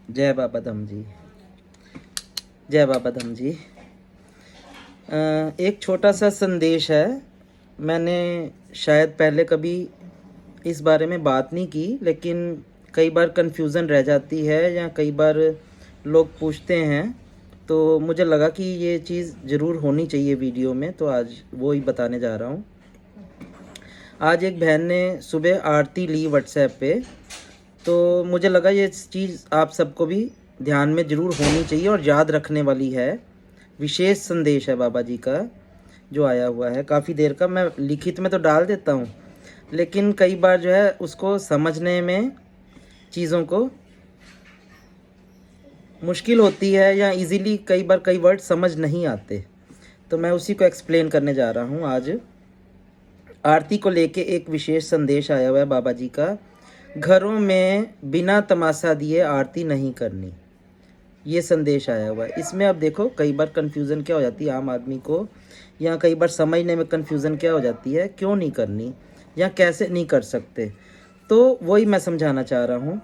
जय बाबा धाम जी। जय बाबा धाम जी। एक छोटा सा संदेश है। मैंने शायद पहले कभी इस बारे में बात नहीं की, लेकिन कई बार कन्फ्यूज़न रह जाती है या कई बार लोग पूछते हैं, तो मुझे लगा कि ये चीज़ ज़रूर होनी चाहिए वीडियो में, तो आज वो ही बताने जा रहा हूँ। आज एक बहन ने सुबह आरती ली व्हाट्सएप पे, तो मुझे लगा ये चीज़ आप सबको भी ध्यान में ज़रूर होनी चाहिए और याद रखने वाली है। विशेष संदेश है बाबा जी का जो आया हुआ है, काफ़ी देर का। मैं लिखित में तो डाल देता हूँ, लेकिन कई बार जो है उसको समझने में चीज़ों को मुश्किल होती है, या इजीली कई बार कई वर्ड समझ नहीं आते, तो मैं उसी को एक्सप्लेन करने जा रहा हूँ। आज आरती को लेके एक विशेष संदेश आया हुआ है बाबा जी का। घरों में बिना तमाशा दिए आरती नहीं करनी, ये संदेश आया हुआ है। इसमें अब देखो कई बार कन्फ्यूज़न क्या हो जाती है आम आदमी को, या कई बार समझने में कन्फ्यूज़न क्या हो जाती है, क्यों नहीं करनी या कैसे नहीं कर सकते, तो वही मैं समझाना चाह रहा हूँ।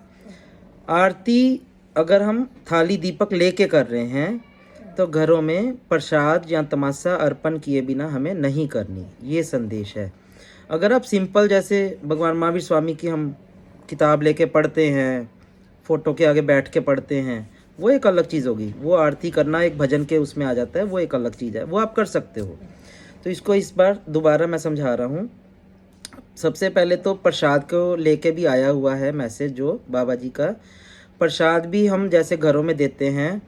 आरती अगर हम थाली दीपक लेके कर रहे हैं, तो घरों में प्रसाद या तमाशा अर्पण किए बिना हमें नहीं करनी, ये संदेश है। अगर आप सिंपल जैसे भगवान महावीर स्वामी की हम किताब लेके पढ़ते हैं, फ़ोटो के आगे बैठ के पढ़ते हैं, वो एक अलग चीज़ होगी। वो आरती करना एक भजन के उसमें आ जाता है, वो एक अलग चीज़ है, वो आप कर सकते हो। तो इसको इस बार दोबारा मैं समझा रहा हूँ। सबसे पहले तो प्रसाद को लेके भी आया हुआ है मैसेज जो बाबा जी का। प्रसाद भी हम जैसे घरों में देते हैं,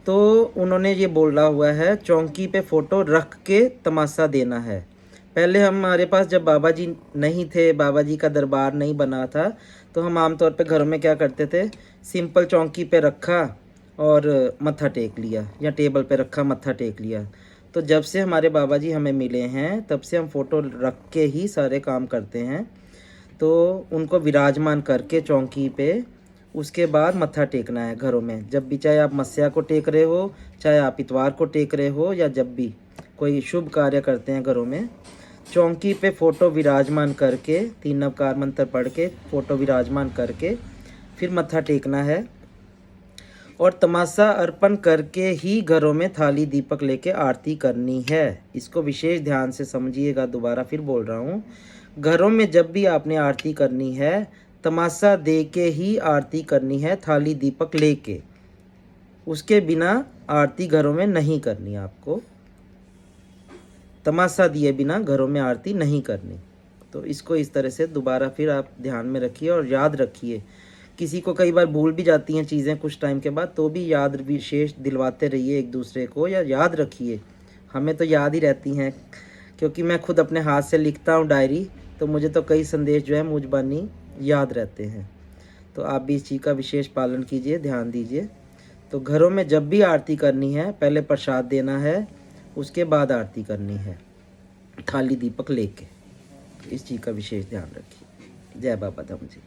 तो उन्होंने ये बोला हुआ है चौकी पे फ़ोटो रख के तमाशा देना है। पहले हमारे पास जब बाबा जी नहीं थे, बाबा जी का दरबार नहीं बना था, तो हम आमतौर पे घरों में क्या करते थे, सिंपल चौकी पे रखा और मत्था टेक लिया, या टेबल पे रखा मत्था टेक लिया। तो जब से हमारे बाबा जी हमें मिले हैं, तब से हम फ़ोटो रख के ही सारे काम करते हैं। तो उनको विराजमान करके चौकी पे, उसके बाद मत्था टेकना है घरों में। जब भी, चाहे आप मस्या को टेक रहे हो, चाहे आप इतवार को टेक रहे हो, या जब भी कोई शुभ कार्य करते हैं घरों में, चौकी पे फ़ोटो विराजमान करके 3 नवकार मंत्र पढ़ के फ़ोटो विराजमान करके फिर मत्था टेकना है। और तमाशा अर्पण करके ही घरों में थाली दीपक लेके आरती करनी है। इसको विशेष ध्यान से समझिएगा, दोबारा फिर बोल रहा हूँ। घरों में जब भी आपने आरती करनी है, तमाशा दे के ही आरती करनी है, थाली दीपक लेके। उसके बिना आरती घरों में नहीं करनी, आपको तमाशा दिए बिना घरों में आरती नहीं करनी। तो इसको इस तरह से दोबारा फिर आप ध्यान में रखिए और याद रखिए। किसी को कई बार भूल भी जाती हैं चीज़ें कुछ टाइम के बाद, तो भी याद विशेष दिलवाते रहिए एक दूसरे को, या याद रखिए। हमें तो याद ही रहती हैं, क्योंकि मैं खुद अपने हाथ से लिखता हूँ डायरी, तो मुझे तो कई संदेश जो है मुझबानी याद रहते हैं। तो आप भी इस चीज़ का विशेष पालन कीजिए, ध्यान दीजिए। तो घरों में जब भी आरती करनी है, पहले प्रसाद देना है, उसके बाद आरती करनी है थाली दीपक लेके। इस चीज़ का विशेष ध्यान रखिए। जय बाबा धाम जी।